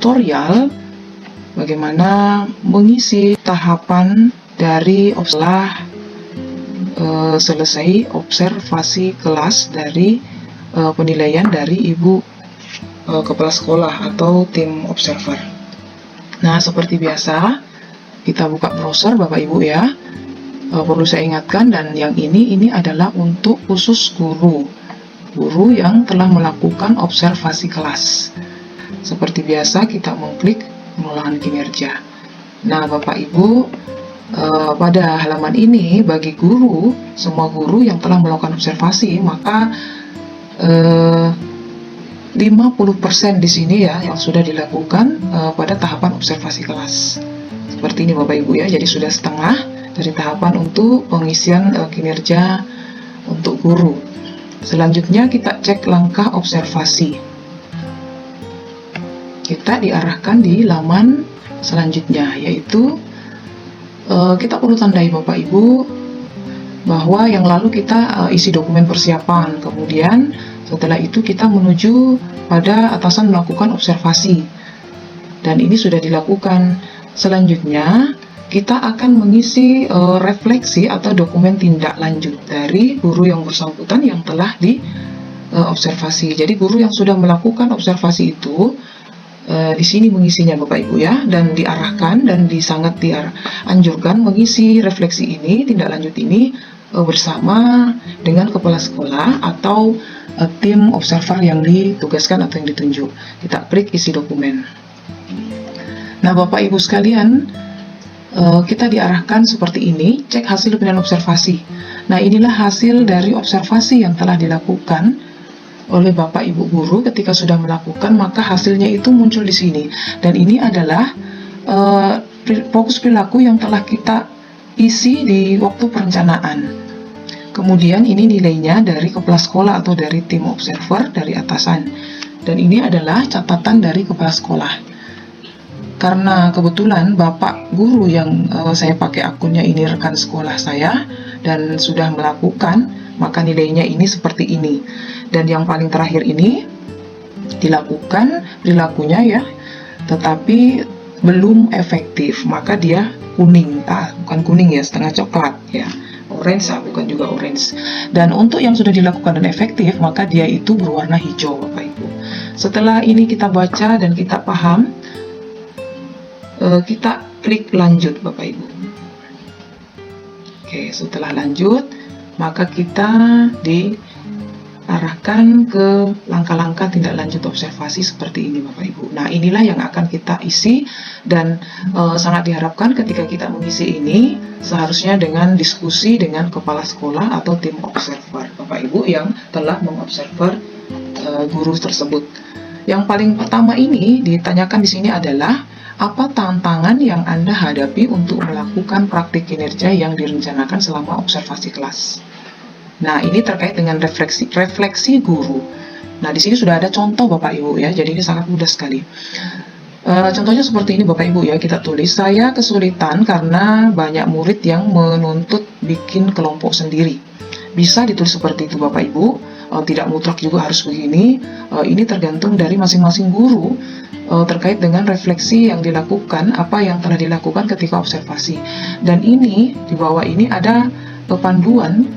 tutorial bagaimana mengisi tahapan dari setelah selesai observasi kelas dari penilaian dari Ibu kepala sekolah atau tim observer. Nah, seperti biasa kita buka browser Bapak Ibu ya. Perlu saya ingatkan, dan yang ini adalah untuk khusus guru yang telah melakukan observasi kelas. Seperti biasa kita mengklik pengulangan kinerja. Nah, Bapak Ibu, pada halaman ini bagi semua guru yang telah melakukan observasi, maka 50% di sini ya yang sudah dilakukan pada tahapan observasi kelas. Seperti ini Bapak Ibu ya, jadi sudah setengah dari tahapan untuk pengisian kinerja untuk guru. Selanjutnya kita cek langkah observasi. Kita diarahkan di laman selanjutnya, yaitu kita perlu tandai Bapak Ibu bahwa yang lalu kita isi dokumen persiapan, kemudian setelah itu kita menuju pada atasan melakukan observasi, dan ini sudah dilakukan. Selanjutnya kita akan mengisi refleksi atau dokumen tindak lanjut dari guru yang bersangkutan yang telah diobservasi. Jadi guru yang sudah melakukan observasi itu di sini mengisinya Bapak Ibu ya, dan diarahkan dan sangat dianjurkan mengisi refleksi ini, tindak lanjut ini bersama dengan kepala sekolah atau tim observer yang ditugaskan atau yang ditunjuk. Kita klik isi dokumen. Nah, Bapak Ibu sekalian, kita diarahkan seperti ini, cek hasil penilaian observasi. Nah, inilah hasil dari observasi yang telah dilakukan oleh Bapak Ibu guru. Ketika sudah melakukan, maka hasilnya itu muncul di sini. Dan ini adalah fokus perilaku yang telah kita isi di waktu perencanaan. Kemudian ini nilainya dari kepala sekolah atau dari tim observer, dari atasan. Dan ini adalah catatan dari kepala sekolah. Karena kebetulan Bapak guru yang saya pakai akunnya ini rekan sekolah saya dan sudah melakukan, maka nilainya ini seperti ini. Dan yang paling terakhir ini dilakukan perilakunya ya, tetapi belum efektif, maka dia kuning. Bukan kuning ya, setengah coklat ya, orange, bukan juga orange. Dan untuk yang sudah dilakukan dan efektif, maka dia itu berwarna hijau Bapak Ibu. Setelah ini kita baca dan kita paham, kita klik lanjut Bapak Ibu. Oke, setelah lanjut, maka kita diarahkan ke langkah-langkah tindak lanjut observasi seperti ini Bapak Ibu. Nah, inilah yang akan kita isi, dan sangat diharapkan ketika kita mengisi ini seharusnya dengan diskusi dengan kepala sekolah atau tim observer Bapak Ibu yang telah mengobserver guru tersebut. Yang paling pertama ini ditanyakan di sini adalah apa tantangan yang Anda hadapi untuk melakukan praktik kinerja yang direncanakan selama observasi kelas. Nah, ini terkait dengan refleksi guru. Nah, di sini sudah ada contoh Bapak Ibu ya, jadi ini sangat mudah sekali. Contohnya seperti ini Bapak Ibu ya, kita tulis, saya kesulitan karena banyak murid yang menuntut bikin kelompok sendiri. Bisa ditulis seperti itu Bapak Ibu, tidak mutlak juga harus begini. Ini tergantung dari masing-masing guru terkait dengan refleksi yang dilakukan, apa yang telah dilakukan ketika observasi. Dan ini di bawah ini ada panduan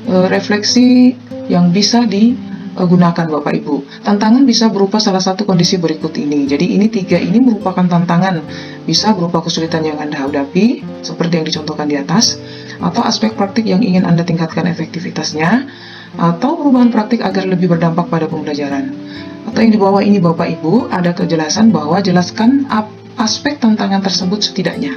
refleksi yang bisa digunakan Bapak Ibu. Tantangan bisa berupa salah satu kondisi berikut ini. Jadi ini 3 ini merupakan tantangan. Bisa berupa kesulitan yang Anda hadapi seperti yang dicontohkan di atas, atau aspek praktik yang ingin Anda tingkatkan efektivitasnya, atau perubahan praktik agar lebih berdampak pada pembelajaran. Atau yang di bawah ini Bapak Ibu ada kejelasan bahwa jelaskan aspek tantangan tersebut setidaknya.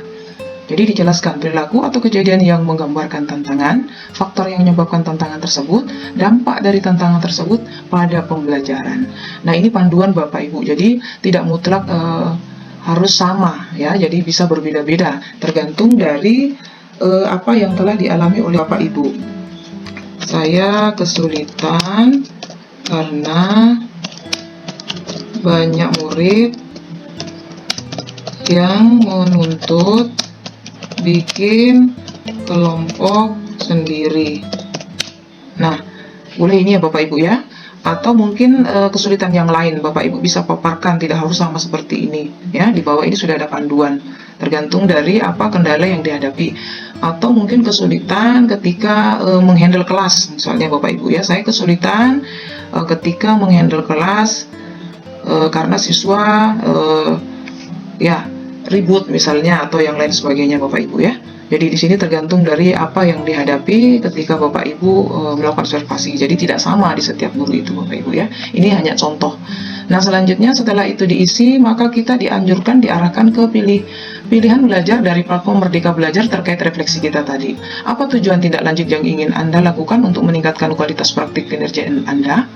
Jadi dijelaskan perilaku atau kejadian yang menggambarkan tantangan, faktor yang menyebabkan tantangan tersebut, dampak dari tantangan tersebut pada pembelajaran. Nah, ini panduan Bapak Ibu. Jadi tidak mutlak harus sama ya. Jadi bisa berbeda-beda tergantung dari apa yang telah dialami oleh Bapak Ibu. Saya kesulitan karena banyak murid yang menuntut bikin kelompok sendiri. Nah, boleh ini ya Bapak Ibu ya. atau mungkin kesulitan yang lain Bapak Ibu bisa paparkan, tidak harus sama seperti ini ya. Di bawah ini sudah ada panduan, tergantung dari apa kendala yang dihadapi, atau mungkin kesulitan ketika menghandle kelas misalnya Bapak Ibu ya. Saya kesulitan ketika menghandle kelas karena siswa ya ribut misalnya atau yang lain sebagainya Bapak Ibu ya. Jadi di sini tergantung dari apa yang dihadapi ketika Bapak Ibu melakukan observasi. Jadi tidak sama di setiap guru itu Bapak Ibu ya. Ini hanya contoh. Nah selanjutnya setelah itu diisi, maka kita diarahkan ke pilihan belajar dari platform Merdeka Belajar terkait refleksi kita tadi. Apa tujuan tindak lanjut yang ingin Anda lakukan untuk meningkatkan kualitas praktik kinerja Anda?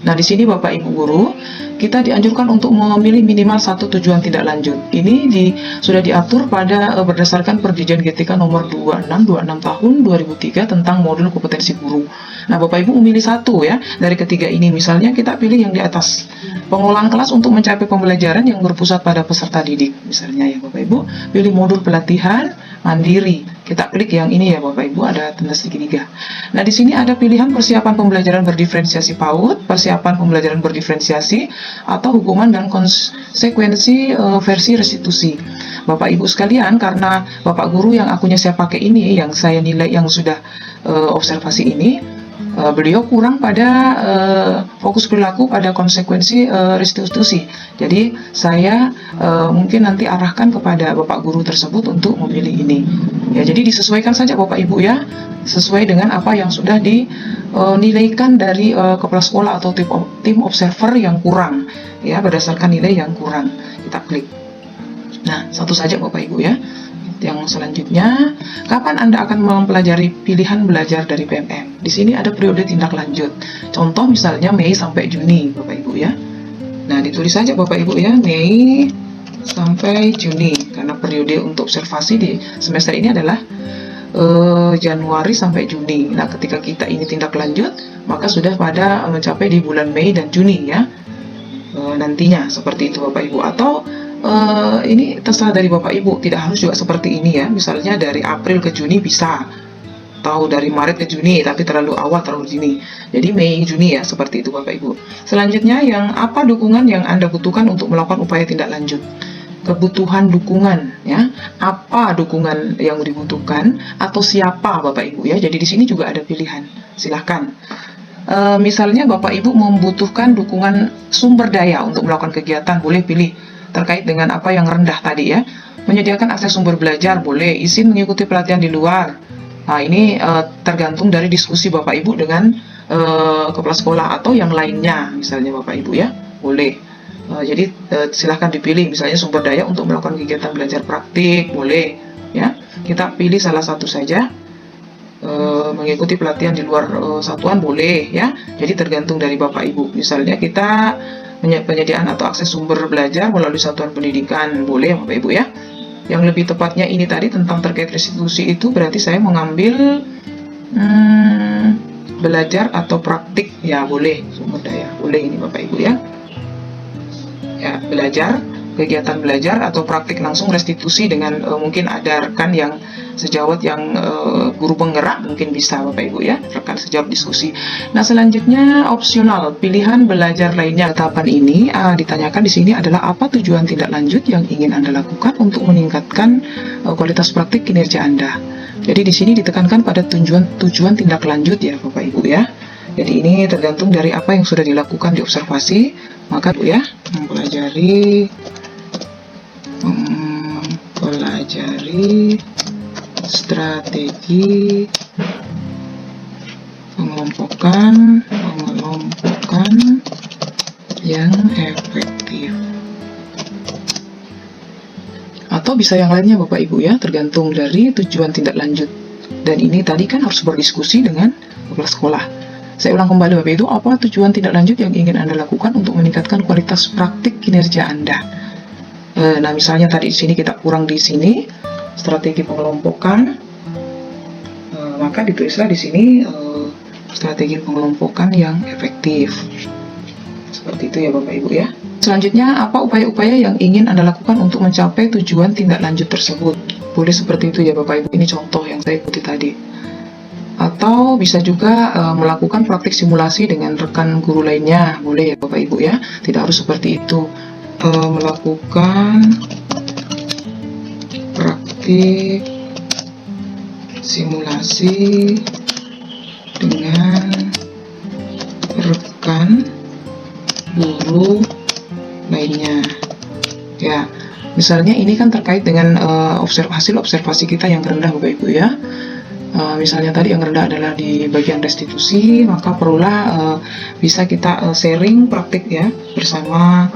Nah, di sini Bapak Ibu guru, kita dianjurkan untuk memilih minimal satu tujuan tindak lanjut. Ini sudah diatur pada berdasarkan Perjanjian GTK nomor 2626 tahun 2003 tentang modul kompetensi guru. Nah, Bapak Ibu memilih satu ya dari ketiga ini. Misalnya kita pilih yang di atas, pengolahan kelas untuk mencapai pembelajaran yang berpusat pada peserta didik. Misalnya ya Bapak Ibu, pilih modul pelatihan mandiri. Kita klik yang ini ya Bapak Ibu, ada tanda segitiga. Nah, di sini ada pilihan persiapan pembelajaran berdiferensiasi PAUD, persiapan pembelajaran berdiferensiasi, atau hukuman dan konsekuensi versi restitusi. Bapak Ibu sekalian, karena Bapak guru yang akunnya saya pakai ini, yang saya nilai yang sudah observasi ini, beliau kurang pada fokus perilaku pada konsekuensi restitusi. Jadi saya mungkin nanti arahkan kepada Bapak guru tersebut untuk memilih ini. Ya, jadi disesuaikan saja Bapak Ibu ya, sesuai dengan apa yang sudah dinilaikan dari kepala sekolah atau tim observer yang kurang ya, berdasarkan nilai yang kurang. Kita klik. Nah, satu saja Bapak Ibu ya. Yang selanjutnya, kapan Anda akan mempelajari pilihan belajar dari PMM? Di sini ada periode tindak lanjut. Contoh misalnya Mei sampai Juni, Bapak Ibu ya. Nah, ditulis saja Bapak Ibu ya, Mei sampai Juni, karena periode untuk observasi di semester ini adalah Januari sampai Juni. Nah, ketika kita ini tindak lanjut, maka sudah pada mencapai di bulan Mei dan Juni ya. Nantinya seperti itu Bapak Ibu. Atau ini terserah dari Bapak Ibu, tidak harus juga seperti ini ya. Misalnya dari April ke Juni bisa, atau dari Maret ke Juni tapi terlalu awal terlalu dini. Jadi Mei Juni ya, seperti itu Bapak Ibu. Selanjutnya, yang apa dukungan yang Anda butuhkan untuk melakukan upaya tindak lanjut? Kebutuhan dukungan ya, apa dukungan yang dibutuhkan atau siapa Bapak Ibu ya. Jadi di sini juga ada pilihan, silahkan. Misalnya Bapak Ibu membutuhkan dukungan sumber daya untuk melakukan kegiatan, boleh pilih terkait dengan apa yang rendah tadi ya. Menyediakan akses sumber belajar, boleh. Izin mengikuti pelatihan di luar. Nah, ini tergantung dari diskusi Bapak Ibu dengan kepala sekolah atau yang lainnya, misalnya Bapak Ibu ya, boleh. Jadi silahkan dipilih, misalnya sumber daya untuk melakukan kegiatan belajar praktik, boleh ya. Kita pilih salah satu saja. Mengikuti pelatihan di luar satuan, boleh ya. Jadi tergantung dari Bapak Ibu. Misalnya kita penyediaan atau akses sumber belajar melalui satuan pendidikan, boleh Bapak Ibu ya. Yang lebih tepatnya ini tadi tentang terkait restitusi itu berarti saya mengambil belajar atau praktik ya, boleh sumber daya, boleh ini Bapak Ibu ya. Ya, belajar, kegiatan belajar atau praktik langsung restitusi dengan mungkin ada rekan yang sejawat yang guru penggerak, mungkin bisa Bapak Ibu ya, rekan sejawat diskusi. Nah, selanjutnya opsional, pilihan belajar lainnya. Tahapan ini ditanyakan di sini adalah apa tujuan tindak lanjut yang ingin Anda lakukan untuk meningkatkan kualitas praktik kinerja Anda. Jadi di sini ditekankan pada tujuan tindak lanjut ya Bapak Ibu ya. Jadi ini tergantung dari apa yang sudah dilakukan di observasi, maka Bu ya, mempelajari strategi pengelompokan yang efektif. Atau bisa yang lainnya Bapak Ibu ya, tergantung dari tujuan tindak lanjut. Dan ini tadi kan harus berdiskusi dengan kepala sekolah. Saya ulang kembali Bapak Ibu, apa tujuan tindak lanjut yang ingin Anda lakukan untuk meningkatkan kualitas praktik kinerja Anda? Nah, misalnya tadi di sini kita kurang di sini strategi pengelompokan, maka ditulislah di sini strategi pengelompokan yang efektif. Seperti itu ya Bapak Ibu ya. Selanjutnya, apa upaya-upaya yang ingin Anda lakukan untuk mencapai tujuan tindak lanjut tersebut? Boleh seperti itu ya Bapak Ibu. Ini contoh yang saya ikuti tadi. Atau bisa juga melakukan praktik simulasi dengan rekan guru lainnya, boleh ya Bapak Ibu ya, tidak harus seperti itu. Melakukan praktik simulasi dengan rekan guru lainnya ya. Misalnya ini kan terkait dengan hasil observasi kita yang rendah Bapak Ibu ya. Misalnya tadi yang rendah adalah di bagian restitusi, maka perlulah bisa kita sharing praktik ya bersama,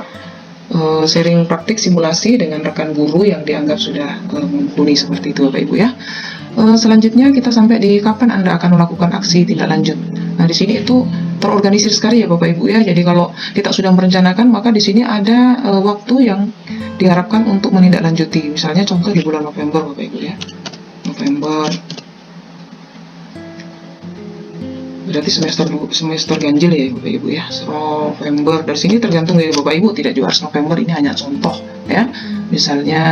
sharing praktik simulasi dengan rekan guru yang dianggap sudah mumpuni, seperti itu Bapak Ibu ya. Selanjutnya kita sampai di kapan Anda akan melakukan aksi tindak lanjut. Nah, di sini itu terorganisir sekali ya Bapak Ibu ya. Jadi kalau kita sudah merencanakan, maka di sini ada waktu yang diharapkan untuk menindaklanjuti. Misalnya contoh di bulan November Bapak Ibu ya. November. Berarti semester ganjil ya Bapak Ibu ya. November. Dari sini tergantung dari Bapak Ibu, tidak juga harus November, ini hanya contoh ya. Misalnya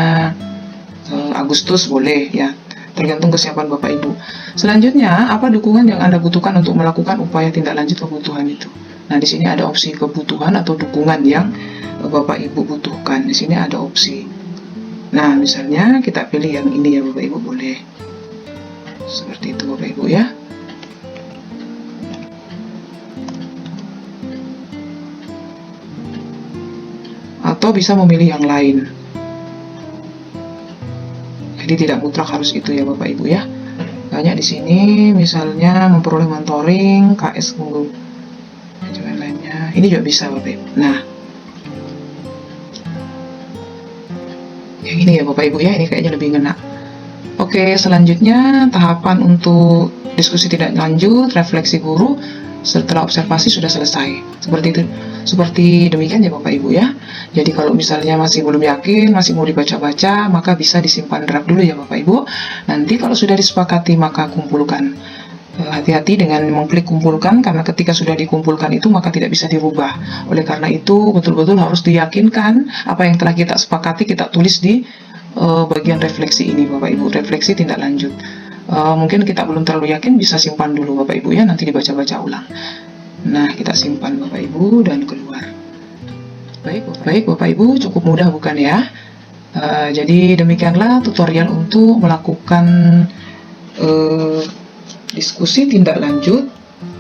Agustus boleh ya. Tergantung kesiapan Bapak Ibu. Selanjutnya, apa dukungan yang Anda butuhkan untuk melakukan upaya tindak lanjut kebutuhan itu? Nah, di sini ada opsi kebutuhan atau dukungan yang Bapak Ibu butuhkan. Di sini ada opsi. Nah, misalnya kita pilih yang ini ya Bapak Ibu, boleh. Seperti itu Bapak Ibu ya. Atau bisa memilih yang lain. Jadi tidak mutlak harus itu ya Bapak Ibu ya. Banyak di sini misalnya memperoleh mentoring, KS unggul, dan lainnya. Ini juga bisa Bapak Ibu. Nah, yang ini ya Bapak Ibu ya, ini kayaknya lebih ngena. Oke, selanjutnya tahapan untuk diskusi tidak lanjut, refleksi guru setelah observasi sudah selesai. Seperti demikian ya Bapak Ibu ya. Jadi kalau misalnya masih belum yakin, masih mau dibaca-baca, maka bisa disimpan draft dulu ya Bapak Ibu. Nanti kalau sudah disepakati maka kumpulkan. Hati-hati dengan mengklik kumpulkan, karena ketika sudah dikumpulkan itu maka tidak bisa dirubah. Oleh karena itu betul-betul harus diyakinkan apa yang telah kita sepakati kita tulis di bagian refleksi ini Bapak Ibu, refleksi tindak lanjut. Mungkin kita belum terlalu yakin, bisa simpan dulu Bapak Ibu ya, nanti dibaca-baca ulang. Nah, kita simpan Bapak Ibu dan keluar. Baik Bapak Ibu, cukup mudah bukan ya? Jadi demikianlah tutorial untuk melakukan diskusi tindak lanjut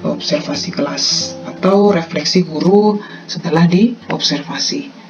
observasi kelas atau refleksi guru setelah diobservasi.